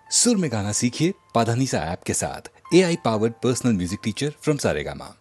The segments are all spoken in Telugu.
सुर में गाना सीखिए पाधानीसा ऐप के साथ। AI powered personal music teacher from Saregama.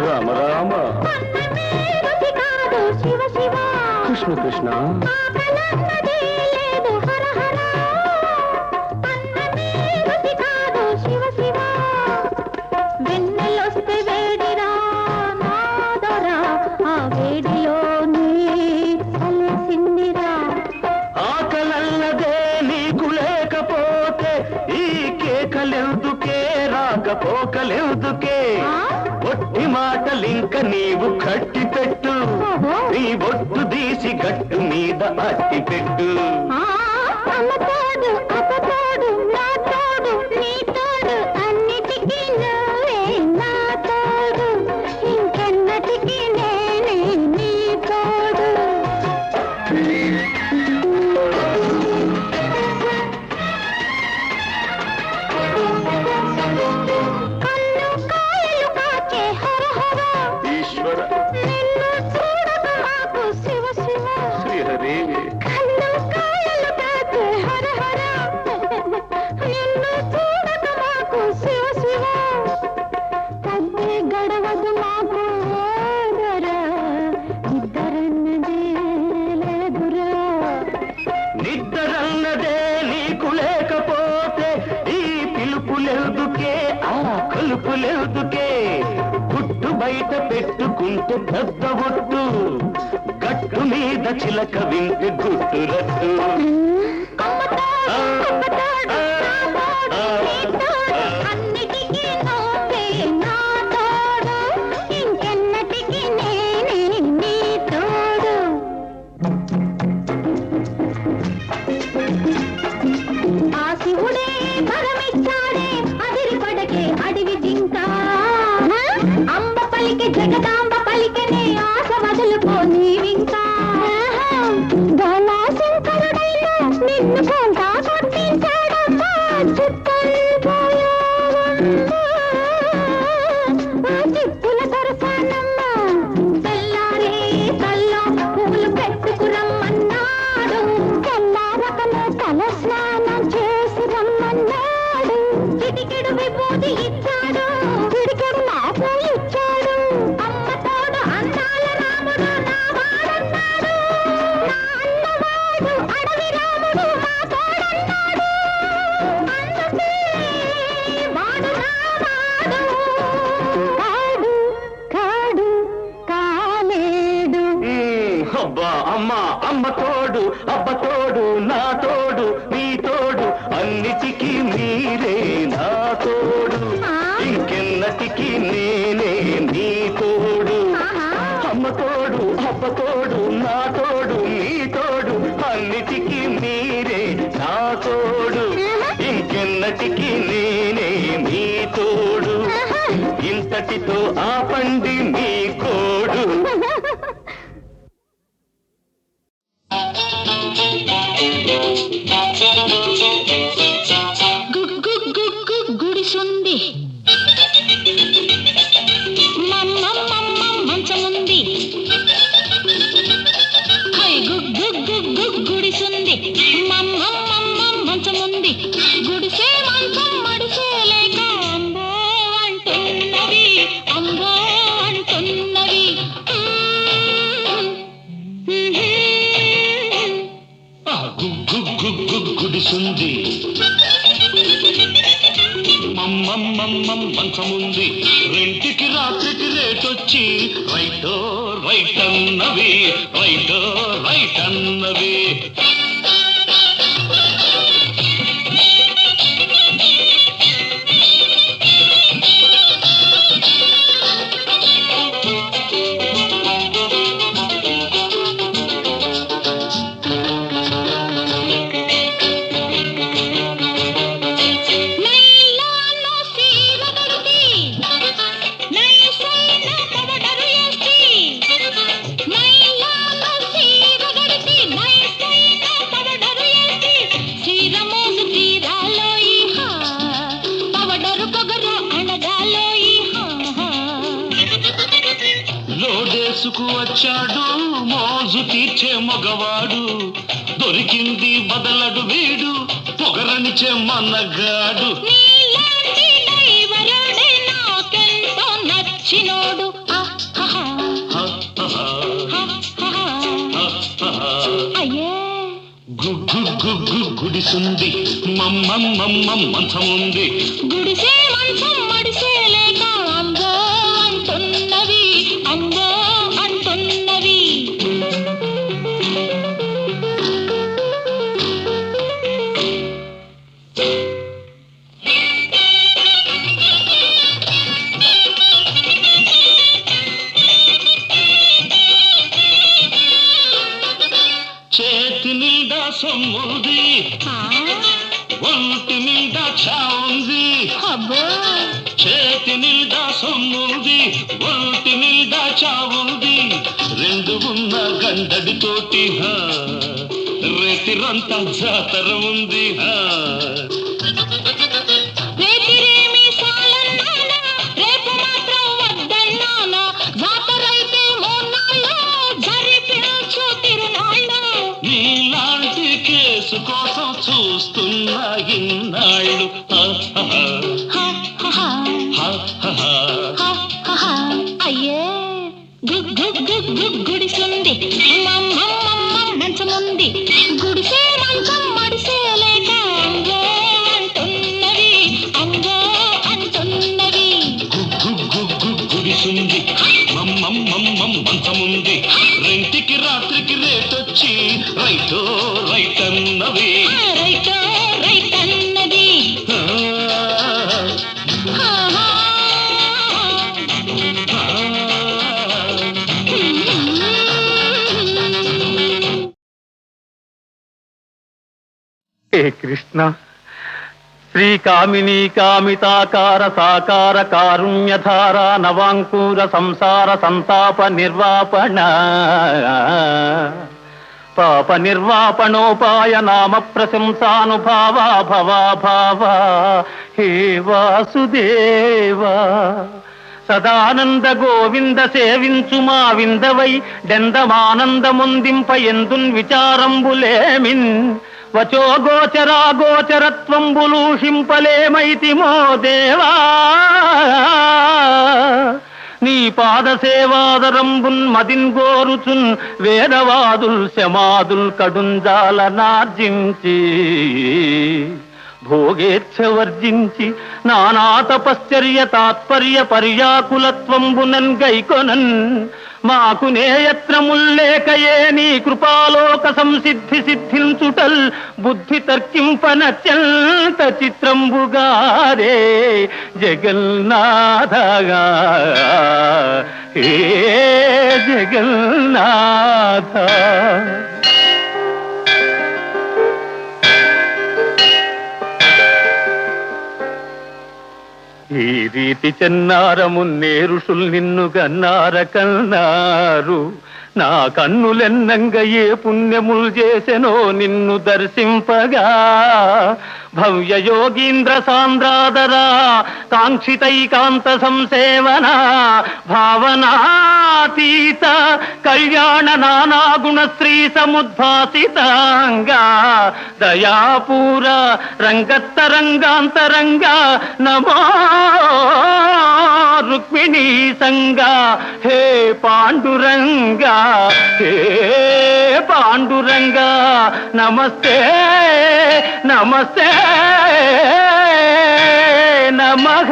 Rama Rama Krishna Krishna ఆకలన్నదే నీకు లేకపోతే ఈ కేకలెందుకే రాకపోకలెందుకే ఒట్టి మాటలింక నీవు కట్టి పెట్టు నీ బొట్టు తీసి గట్టు మీద అట్టి పెట్టు నిద్దరన్నదే నీకు లేకపోతే ఈ పిలుపులెందుకే ఆ కొలుపులెందుకే గుట్టు బయట పెట్టుకుంటే పెద్ద ఒట్టు గట్టు మీద చిలక వింటే గుట్టు రట్టు జగదాంబ పలికనే ఆశ వదులుకోనివింకా శంకరుడైనా నిన్ను కొంత కొట్టించాడమ్మా చిప్పుల దొరసానమ్మా తెల్లారే తల్లో పూలు పెట్టుకురమ్మన్నాడు తెల్లారకనే తల స్నానం చేసి రమ్మన్నాడు చిటికెడు విభూతి ఇచ్చాడు చిటికెడు నాకు ఇచ్చాడు అబ్బా అమ్మ అమ్మ తోడు అబ్బ తోడు నా తోడు నీ తోడు అన్నిటికీ మీరే నా తోడు ఇంకెన్నటికీ నేనే నీ తోడు అమ్మ తోడు అబ్బ తోడు నా తోడు నీ తోడు అన్నిటికీ మీరే నా తోడు ఇంకెన్నటికీ నేనే నీ తోడు ఇంతటితో ఆపండి మీ కోడు గుడిసుంది మంచముంది గుడిసుంది మంచముంది గుడిసే మంచం మడిసే లేక అంబో అంటున్నది అంబో అంటున్నది గుగ్గు గుగ్గు గుడిసుంది మమ్మమ్మమ్మం మంచముంది రెంటికి రాత్రికి రేటొచ్చి రైటో రైట్ అన్నవి రైటో రైట్ అన్నవి వచ్చాడు మోజు తీర్చే మగవాడు దొరికింది బదలడు వీడు పొగరనిచే మన్నగాడు నచ్చినోడు గుగ్గు గుగ్గు గుడిసుంది మమ్మమ్మమ్మం మంచముంది గుడిసే మంచం మడిసే లేక అందో అంటున్నవి అందో అంటున్నవి చేతి నిండా సొమ్ముంది ఒంటి నిండా చావుంది చేతి నిండా సొమ్ముంది ఒంటి నిండా చావుంది రెండు ఉన్న గండడితోటి రేతిరంతా జాతర ఉంది రేతిరేమి సాలన్నానా రేపు మాత్రం వద్దన్నానా జాతరైతే మూన్నాళ్ళు జరిపించు తిరునాళ్ళు నీలాంటి కేసు కోసం చూస్తున్నా ఇన్నాళ్ళు అయ్యే గుడిసుంది మంచముంది గుడిసే మంచం మడిసే లేక అంగో అంటున్నవి అంగో అంటున్నవి గుడిసుంది మమ్మమ్మమ్మం మంచముంది రెంటికి రాత్రికి రేటొచ్చి రైటో రైట్ అన్నవి రైటో రైట్ అన్నది హే కృష్ణ శ్రీకామినీ కామితాకార సాకార కారుణ్యధార నవాంకూర సంసార సంతాప నిర్వాపణ పాప నిర్వాపణోపాయ నామ ప్రశంసానుభావా భవా భావా హే వాసుదేవా సదానంద గోవింద సేవించు మా విందవై డెందమానందముందింప ఎందున్ విచారంబులేమిన్ వచో గోచరా గోచరత్వంబులూషింపలేమైతిమో దేవా నీ పాద సేవాదరంబున్ మదిన్ గోరుచున్ వేదవాదుల్ శమాదుల్ కడుంజాల నార్జించి భోగేచ్ఛ వర్జించి నానా తపశ్చర్య తాత్పర్య పర్యాకులత్వంబునన్ గైకొనన్ మాకు నేయత్రముల్లేకయే నీ కృపాలోక సంసిద్ధి సిద్ధించుటల్ బుద్ధి తర్కింపనత్యంత చిత్రంబుగారే జగన్నాథగా హే జగన్నాథ ఈ రీతి చెన్నారమున్నే ఋషుల్ నిన్ను గన్నార కన్నారు నా కన్నులెన్నంగ ఏ పుణ్యములు చేసెనో నిన్ను దర్శింపగా భవ్య యోగీంద్ర సాంద్రాదరా కాంక్షితైకాంత సంసేవన భావనాతీత కళ్యాణ నానాగుణ శ్రీ సముద్భాసితాంగా దయాపూర రంగత్తరంగాంతరంగా నమో రుక్మిణీ సంగా హే పాండురంగా హే పాండురంగా నమస్తే నమస్తే నమః.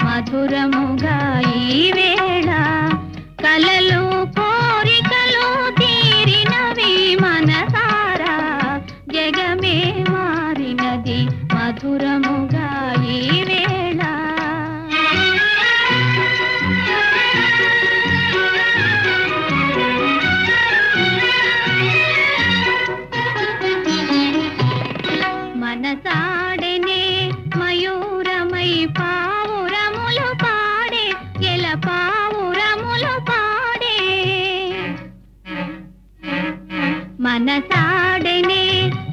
మధురముగా ఈ వేళ కలలు కోరికలు తీరినవి మనసారా జగమే మారినది మధురముగా ఈ వేళ మనసాడనే మయూరమై పావురములు పాడే ఎల పావురములు పాడే మనసాడనే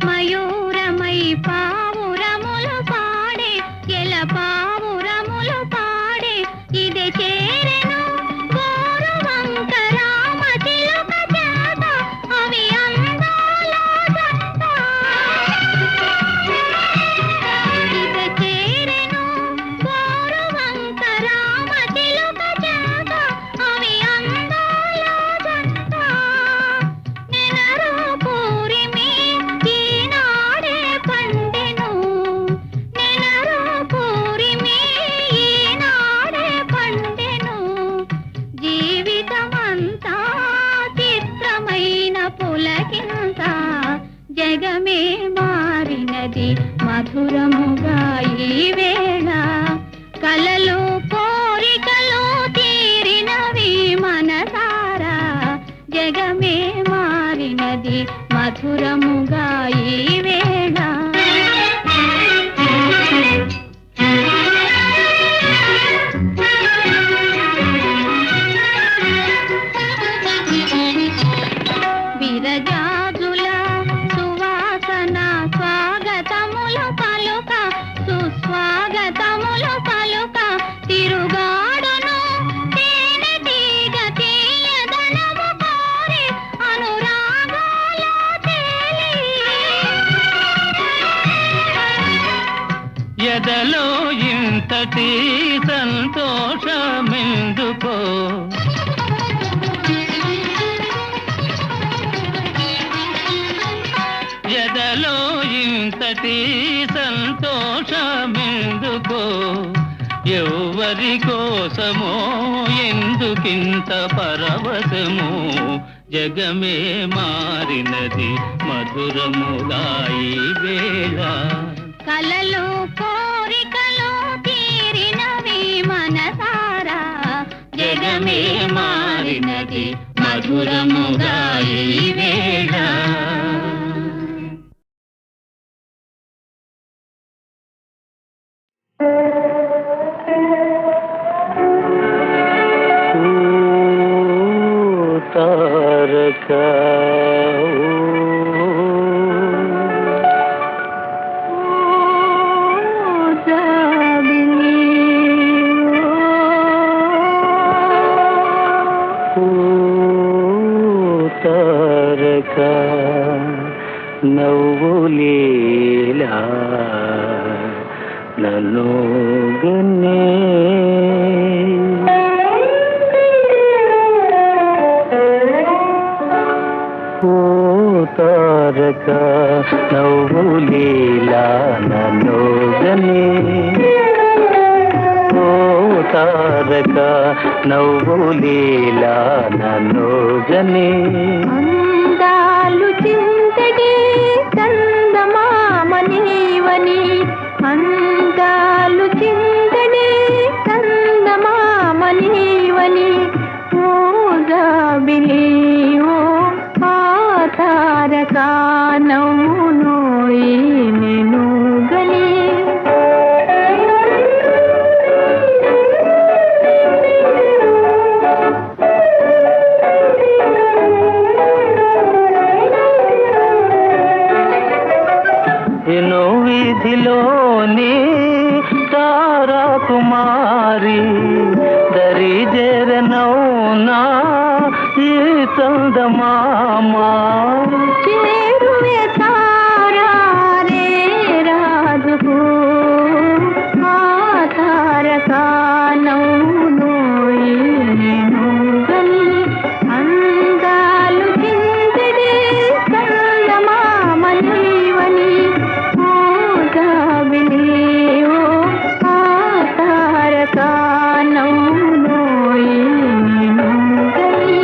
మయూరమై పావురములు పాడే ఎల పావురములు పాడే ఇదే చేరెను గోరువంక రామ చిలుక చేత అవి అందాల జంట ఇదే చేరెను గోరువంక రామ చిలుక చేత అవి అందాల జంట నెనరు పూరిమి ఈనాడే పండెను నెనరు పూరిమి ఈనాడే పండెను జీవితమంతా చిత్రమైన పులకింత జగమే మారినది మధురముగా ఈ వేళ కలలు కోరికలు తీరినవి మనసారా జగమే మారినది మధురముగా ఈ వేళ విరజాజుల సువాసన స్వాగతములు పలుక సుస్వాగతములు పలుక తిరుగాడును తేనె తీగ తీయదనము కోరి అనురాగాల తేలి ఎదలో ఇంతటి సంతోషమెందుకో ఎదలో ఇంతటి సంతోషమెందుకో ఎవరి కోసమో ఎందుకింత పరవశము జగమే మారినది మధురముగా ఈ వేళ కలలు కోరికలు తీరినవి మనసారా జగమే మారినది మధురముగా ఈ వేళ తారక తారక నవ్వులేలా నన్ను గన్నే ఓ తారక నవ్వులీలా నన్నోగని ఓ తారక నవ్వులీలా నన్నోగని అందాలు చింతడి చందమామ నీవని అందాలు చింతడి చందమామ నీవని ఓ జాబిలి ఓ తారక నవ్వునోయి నేను గని ఎన్నో వీధిలోని తారా కుమారి దరి జరనౌనా ఈ చందమామా చేరువే తారా రే రాజుకు ఆ తారక నవ్వునోయి నేను గని అందాలు చింతడి చందమామ నీవని ఓ జాబిలి ఓ ఆ తారక నవ్వునోయి నేను గని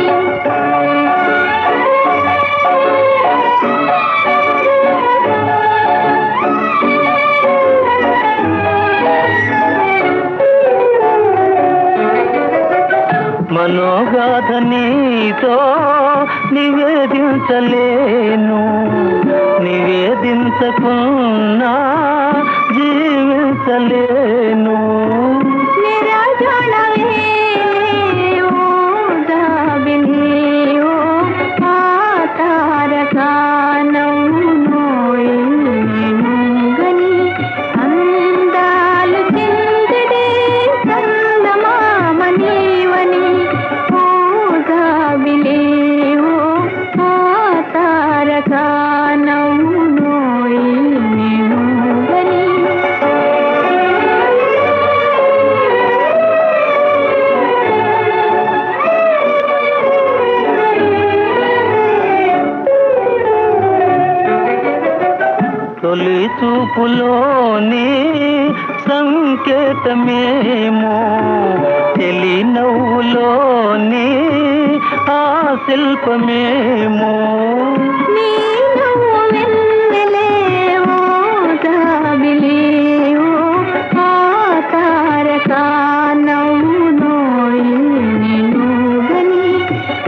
మనోగాథ నీతో నివేదించలేను నివేదించకున్నా జీవించలేను నిరాజనవే ఓ జాబిలి ఓ ఆ తారక నవ్వునోయి నేను గని అందాలు చింతడి చందమామ నీవని ఓ జాబిలి ఓ ఆ తారక నవ్వునోయి నేను గని తొలి చూపులోని సంకేతమేమో తెలి నవ్వులోని ఆ శిల్పమేమో నీ నవ్వు వెన్నెలే ఓ జాబిలి ఓ ఆ తారక నవ్వునోయి నేను గని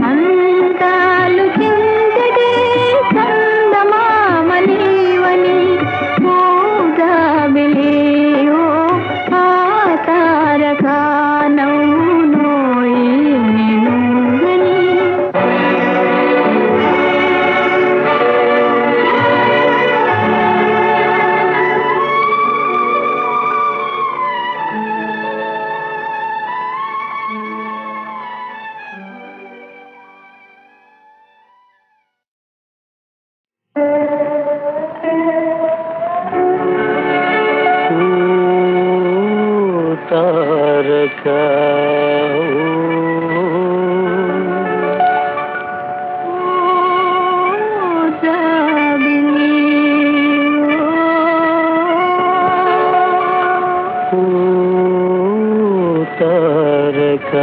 అందాలు చింతడి చందమామ నీవని ఓ జాబిలి ఓ ఆ తారక నవ్వునోయి నేను గని ఓ తారక ఓ తారక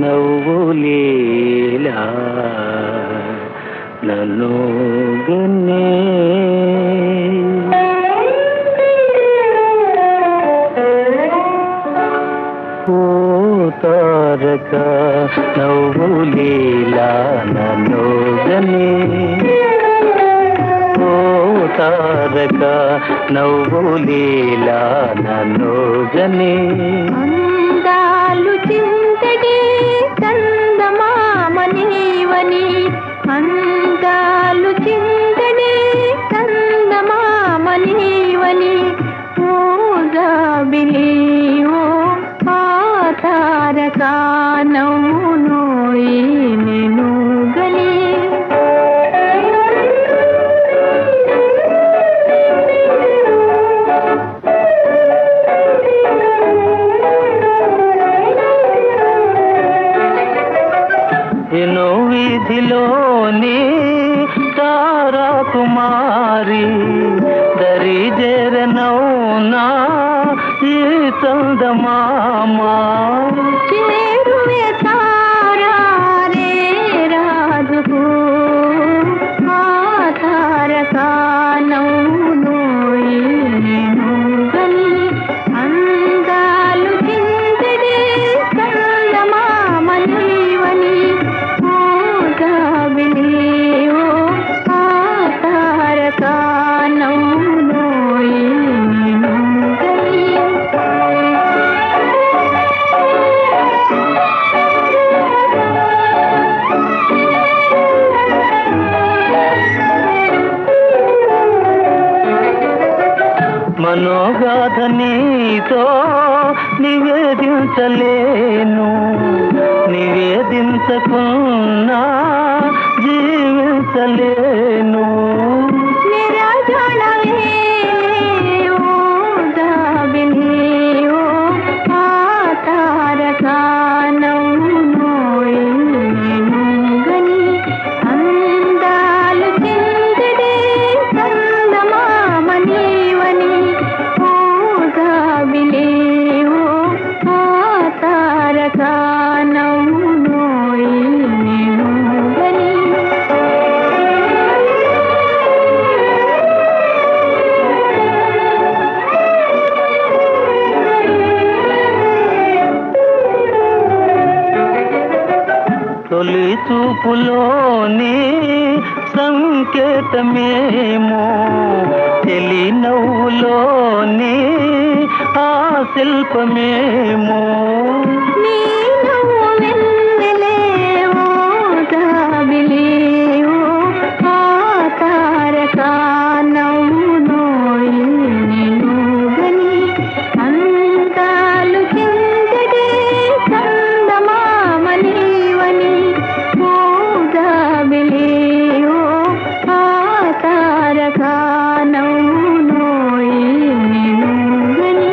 నవ్వులీలా నన్నోగనే ఓ తారక నవ్వులీలా నన్నోగనే ఓ తారక నవ్వులీలా నన్నోగనే అందాలు చింతడి చందమామ నీవని అందాలు చింతడి చందమామ నీవని ఓ జాబిలి ఓ ఆ తారక నవ్వునోయి నేను గని జారి దరి జరనౌనా ఈ చందమామా చేరువే తారా రే రాజుకు ఆ తారకానౌనోయి గని అందాలు చిందడే చందమామనీవని ఓ జాబిలి ఓ ఆ తారకానౌనోయి మనోగాథ నీతో నివేదించలేను నివేదించకున్నా జీవించలేను నిరాజనవే ఓ జాబిలి ఓ ఆ తారకానౌనోయి గని అందాలు చిందడే చందమామనీవని ఓ జాబిలి ఓ ఆ తారకానౌనోయి గని తొలి చూపులోని సంకేతమేమో తెలి నవ్వులోని ఆ శిల్పమేమో నీ నవ్వు వెన్నెలే ఓ జాబిలి ఓ ఆ తారకానౌనోయి గని అందాలు చిందడే చందమామనీవని ఓ జాబిలి ఓ ఆ తారకానౌనోయి గని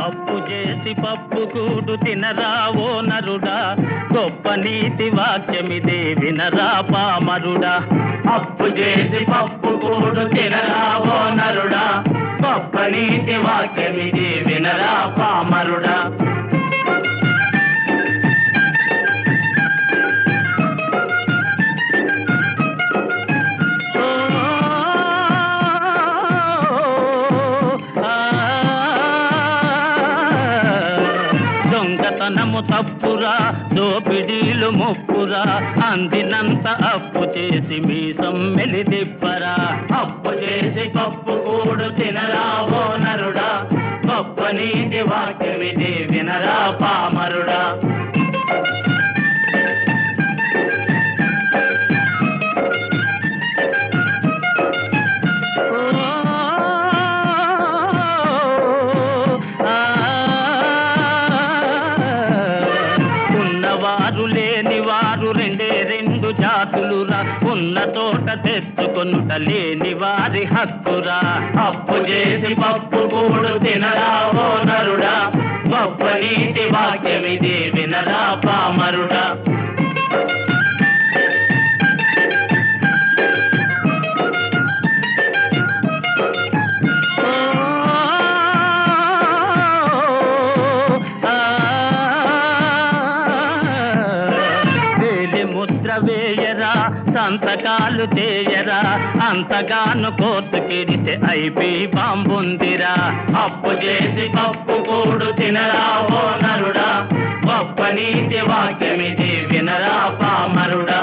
అప్పు చేసి పప్పు కూడు తినరావో నరుడా గొప్ప నీతి వాక్యమిదే వినరా పామరుడా అప్పు చేసి పప్పు కూడు తినరావో నరుడా గొప్ప నీతి వాక్యమిదే వినరా పామరుడా దొంగతనము తప్పురా దోపిడీలు ముప్పురా అందినంత అప్పు చేసి మీ సమ్మెలి దిప్పరా అప్పు చేసి పప్పు కూడు తినరావో నరుడా గొప్ప నీతి వాక్యమిది వినరా పామరుడా లేనివారు రెండే రెండు జాతులురా ఉన్న తోట తెచ్చుకొనుట లేని వారి హక్కురా అప్పు చేసి పప్పు కూడు తినరావో నరుడా గొప్ప నీతి వాక్యమిది వినరా పామరుడా వేయరా సంతకాలు చేయరా అంతగాను కోర్టుకెడితే ఐపీ బాంబుందిరా అప్పు చేసి పప్పు కూడు తినరావో నరుడా గొప్ప నీతి వాక్యమిది వినరా పామరుడా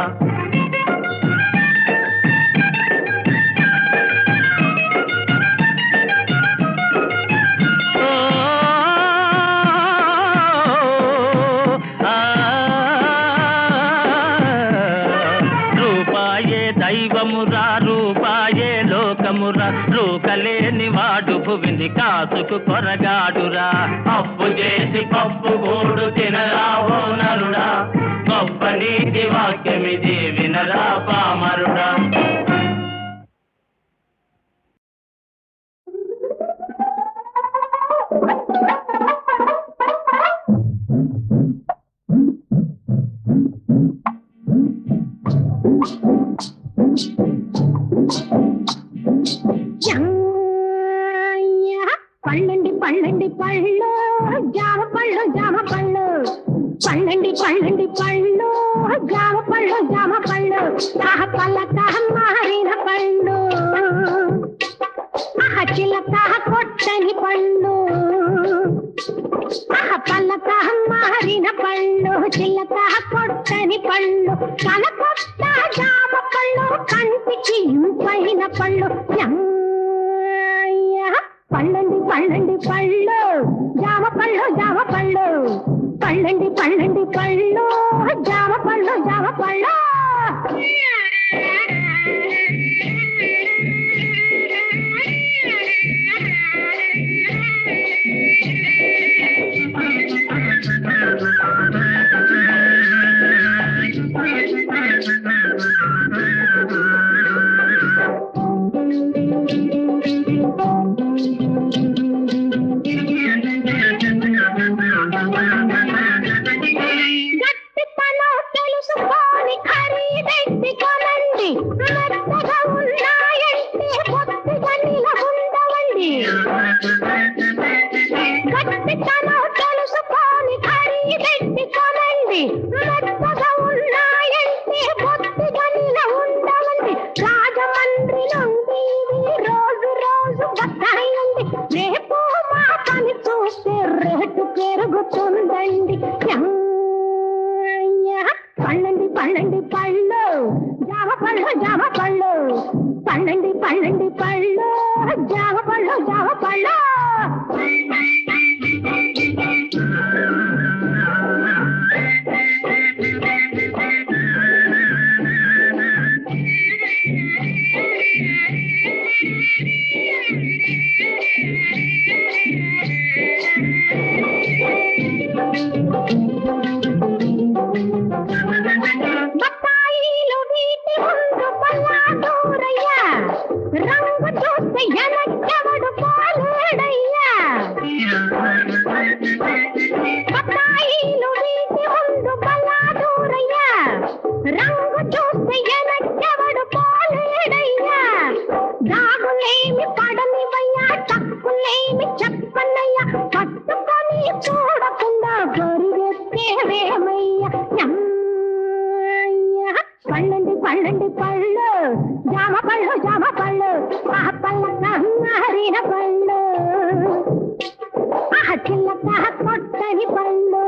దైవమురా రూపాయే లోకమురా రూకలేని వాడు భువిని కాసుకు కొరగాడురా అప్పు చేసి పప్పు కూడు తినరావో నరుడా గొప్ప నీతి వాక్యమిది వినరా పామరుడా పళ్ళండి పళ్ళండి పళ్ళు జామ పళ్ళు జామ పళ్ళు పళ్ళండి పళ్ళండి పళ్ళు జామ పళ్ళు జామ పళ్ళు తాహ పల్లక మారిన పళ్ళు ఆహ చిలక కొట్టని పళ్ళు ఆహ పల్లక మారిన పళ్ళు చిలక కొట్టని పళ్ళు కనకొట్ట జామ పళ్ళు కంటికి ఇంపైన పళ్ళు పళ్ళండి పళ్ళండి పళ్ళు జామ పళ్ళు జామ పళ్ళు పళ్ళండి పళ్ళండి పళ్ళు జామ పళ్ళు జామ పళ్ళు పెరుగుతుందండి పళ్ళండి పళ్ళండి పళ్ళు జామ పళ్ళు జామ పళ్ళు పళ్ళండి పళ్ళండి పళ్ళు జామ పళ్ళు జామ పళ్ళు బత్తాయిలు వీటి ముందు పల్లాదూరయ్యా రంగు చూస్తే ఎనకెవడు పోలేడయ్యా బత్తాయిలు వీటి ముందు పల్లాదూరయ్యా రంగు చూస్తే ఎనకెవడు పోలేడయ్యా దాగులేమి పడనివయ్యా తక్కులేమి చెప్పన్నయ్యా పట్టుకొని చూడకుండా పరిగెత్తేవేమయ్యా పళ్ళండి పళ్ళండి పళ్ళు జామ పళ్ళు జామ పళ్ళు ఆ పళ్ళ మారిన పళ్ళు ఆ చిల్లక కొట్టని పళ్ళు